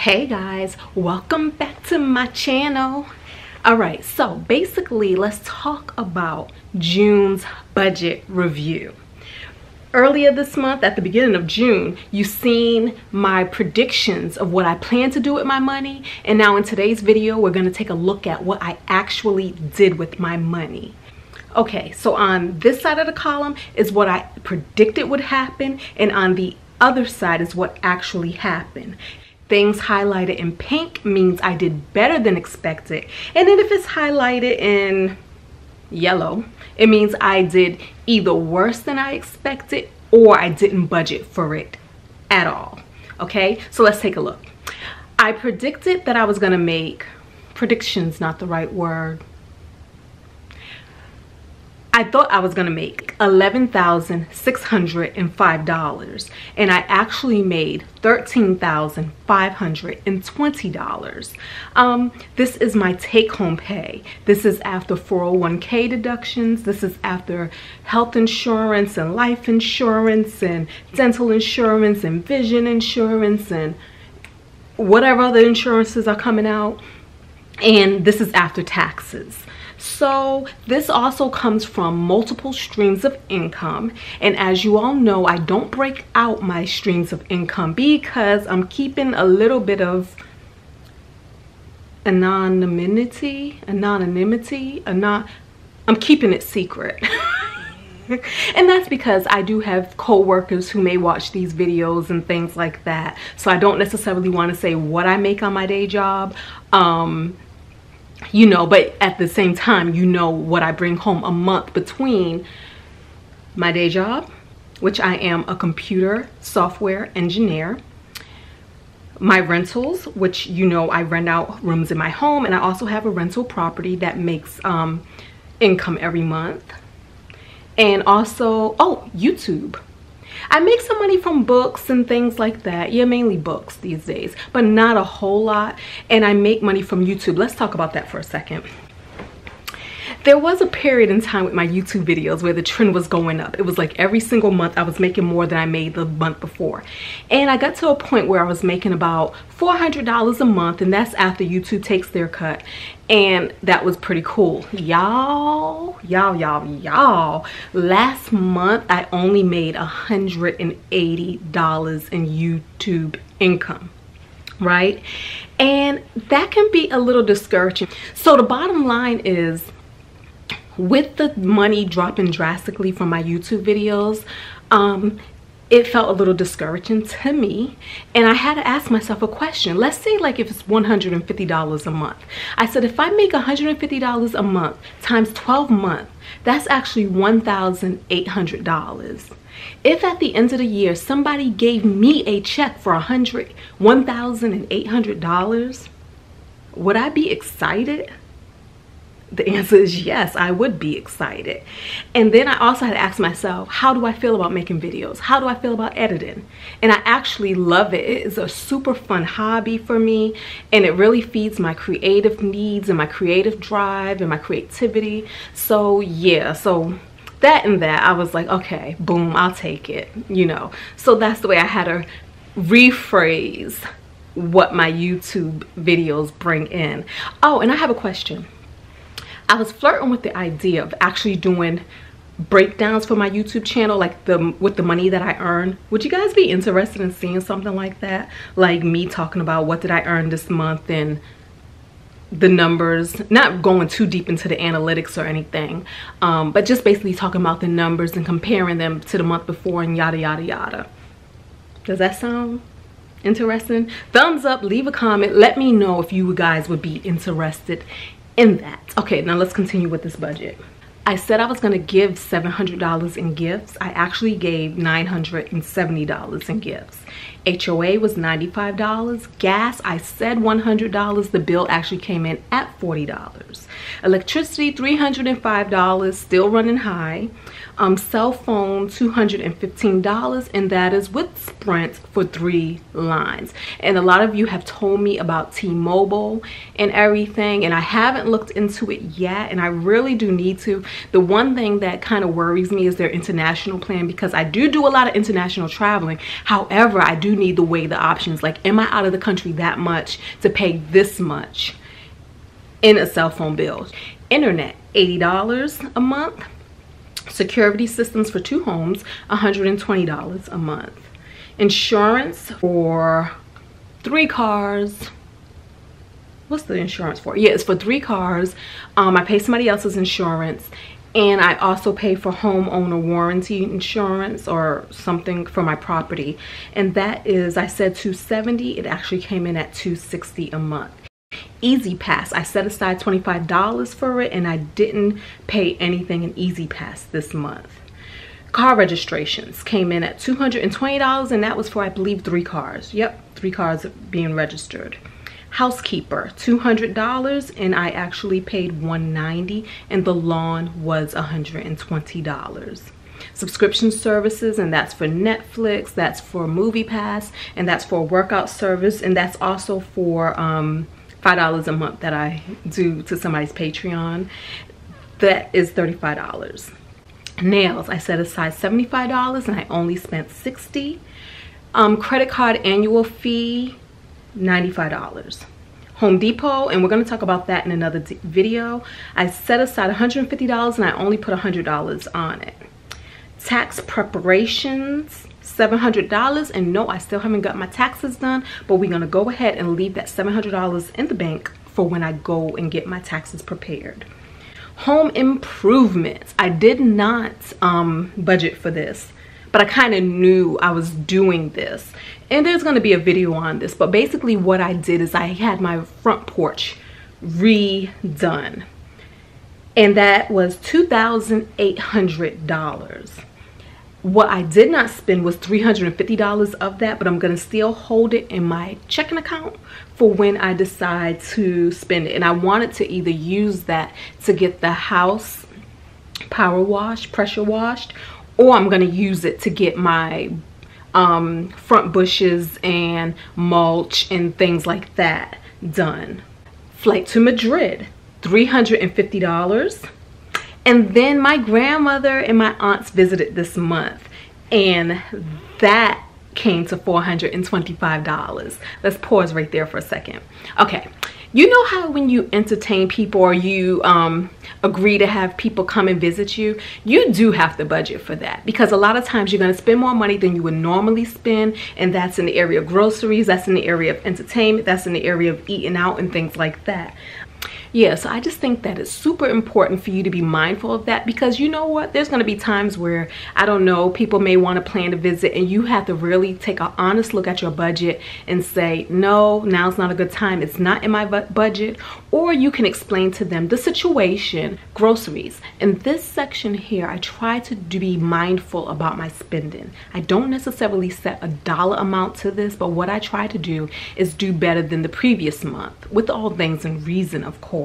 Hey guys, welcome back to my channel. All right, so basically let's talk about June's budget review. Earlier this month, at the beginning of June, you've seen my predictions of what I plan to do with my money, and now in today's video we're going to take a look at what I actually did with my money. Okay, so on this side of the column is what I predicted would happen, and on the other side is what actually happened. Things highlighted in pink means I did better than expected, and then if it's highlighted in yellow, it means I did either worse than I expected or I didn't budget for it at all. Okay, so let's take a look. I predicted that I was gonna make, prediction's not the right word, I thought I was gonna make $11,605, and I actually made $13,520. This is my take-home pay. This is after 401k deductions. This is after health insurance and life insurance and dental insurance and vision insurance and whatever other insurances are coming out. And this is after taxes. So this also comes from multiple streams of income, and as you all know, I don't break out my streams of income because I'm keeping a little bit of anonymity. I'm keeping it secret. And that's because I do have co-workers who may watch these videos and things like that, so I don't necessarily want to say what I make on my day job. You know, but at the same time, you know what I bring home a month between my day job, which I am a computer software engineer, my rentals, which you know I rent out rooms in my home, and I also have a rental property that makes income every month, and also, oh, YouTube. I make some money from books and things like that. Yeah, mainly books these days, but not a whole lot. And I make money from YouTube. Let's talk about that for a second. There was a period in time with my YouTube videos where the trend was going up. It was like every single month I was making more than I made the month before. And I got to a point where I was making about $400 a month, and that's after YouTube takes their cut. And that was pretty cool. Y'all, last month I only made $180 in YouTube income, right? And that can be a little discouraging. So the bottom line is, with the money dropping drastically from my YouTube videos, it felt a little discouraging to me, and I had to ask myself a question. Let's say like if it's $150 a month. I said, if I make $150 a month times 12 months, that's actually $1,800. If at the end of the year somebody gave me a check for $1,800, would I be excited? The answer is yes, I would be excited. And then I also had to ask myself, how do I feel about making videos? How do I feel about editing? And I actually love it. It is a super fun hobby for me, and it really feeds my creative needs and my creative drive and my creativity. So yeah, so that and that, I was like, okay, boom, I'll take it, you know. So that's the way I had to rephrase what my YouTube videos bring in. Oh, and I have a question. I was flirting with the idea of actually doing breakdowns for my YouTube channel, like with the money that I earn. Would you guys be interested in seeing something like that? Like me talking about what did I earn this month and the numbers, not going too deep into the analytics or anything, but just basically talking about the numbers and comparing them to the month before and yada, yada, yada. Does that sound interesting? Thumbs up, leave a comment, let me know if you guys would be interested in that. Okay, now let's continue with this budget. I said I was going to give $700 in gifts. I actually gave $970 in gifts. HOA was $95. Gas, I said $100. The bill actually came in at $40. Electricity, $305, still running high. Cell phone, $215, and that is with Sprint for 3 lines. And a lot of you have told me about T-Mobile and everything, and I haven't looked into it yet, and I really do need to. The one thing that kind of worries me is their international plan, because I do a lot of international traveling. However, I do do need to weigh the options. Like, am I out of the country that much to pay this much in a cell phone bill? Internet, $80 a month. Security systems for 2 homes, $120 a month. Insurance for 3 cars. What's the insurance for? Yeah, it's for 3 cars. I pay somebody else's insurance, and I also pay for homeowner warranty insurance or something for my property, and that is, I said $270. It actually came in at $260 a month. Easy Pass, I set aside $25 for it, and I didn't pay anything in Easy Pass this month. Car registrations came in at $220, and that was for, I believe, 3 cars. Yep, 3 cars being registered. Housekeeper, $200, and I actually paid $190, and the lawn was $120. Subscription services, and that's for Netflix, that's for Movie Pass, and that's for a workout service, and that's also for $5 a month that I do to somebody's Patreon. That is $35. Nails, I set aside $75, and I only spent $60. Credit card annual fee, $95. Home Depot, and we're going to talk about that in another video. I set aside $150, and I only put $100 on it. Tax preparations, $700, and no, I still haven't got my taxes done, but we're going to go ahead and leave that $700 in the bank for when I go and get my taxes prepared. Home improvements, I did not budget for this, but I kind of knew I was doing this, and there's going to be a video on this. But basically what I did is I had my front porch redone, and that was $2,800. What I did not spend was $350 of that, but I'm going to still hold it in my checking account for when I decide to spend it. And I wanted to either use that to get the house pressure washed, or I'm going to use it to get my front bushes and mulch and things like that done. Flight to Madrid, $350. And then my grandmother and my aunts visited this month, and that came to $425. Let's pause right there for a second. Okay, you know how when you entertain people or you agree to have people come and visit you, you do have to budget for that, because a lot of times you're going to spend more money than you would normally spend, and that's in the area of groceries, that's in the area of entertainment, that's in the area of eating out and things like that. Yeah, so I just think that it's super important for you to be mindful of that, because you know what, there's going to be times where, I don't know, people may want to plan to visit, and you have to really take an honest look at your budget and say, no, now's not a good time, it's not in my budget. Or you can explain to them the situation. Groceries, in this section here, I try to be mindful about my spending. I don't necessarily set a dollar amount to this, but what I try to do is do better than the previous month, with all things in reason, of course.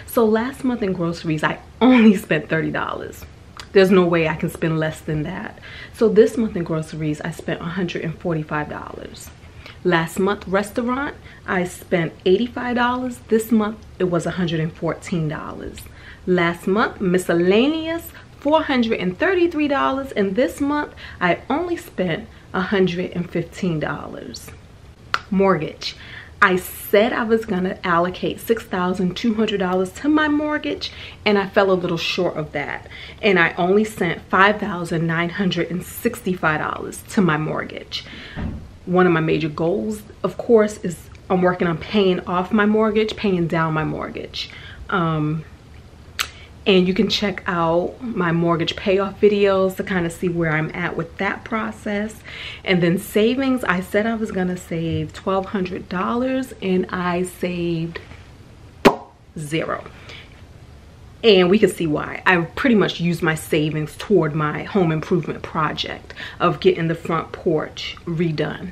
So last month in groceries, I only spent $30. There's no way I can spend less than that. So this month in groceries, I spent $145. Last month restaurant, I spent $85. This month it was $114. Last month miscellaneous, $433, and this month I only spent $115. Mortgage, I said I was going to allocate $6,200 to my mortgage, and I fell a little short of that, and I only sent $5,965 to my mortgage. One of my major goals, of course, is I'm working on paying off my mortgage, paying down my mortgage. And you can check out my mortgage payoff videos to kind of see where I'm at with that process. And then savings, I said I was gonna save $1,200, and I saved $0. And we can see why. I pretty much used my savings toward my home improvement project of getting the front porch redone.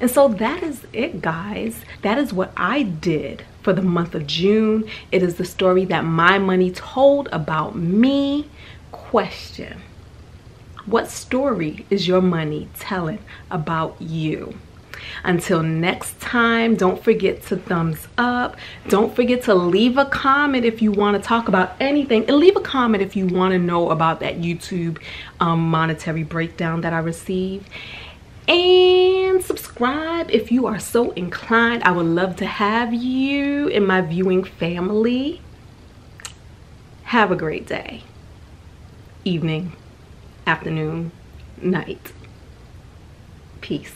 And so that is it, guys. That is what I did for the month of June. It is the story that my money told about me. Question: what story is your money telling about you? Until next time, don't forget to thumbs up. Don't forget to leave a comment if you want to talk about anything, and leave a comment if you want to know about that YouTube monetary breakdown that I received. And subscribe if you are so inclined. I would love to have you in my viewing family. Have a great day, evening, afternoon, night. Peace.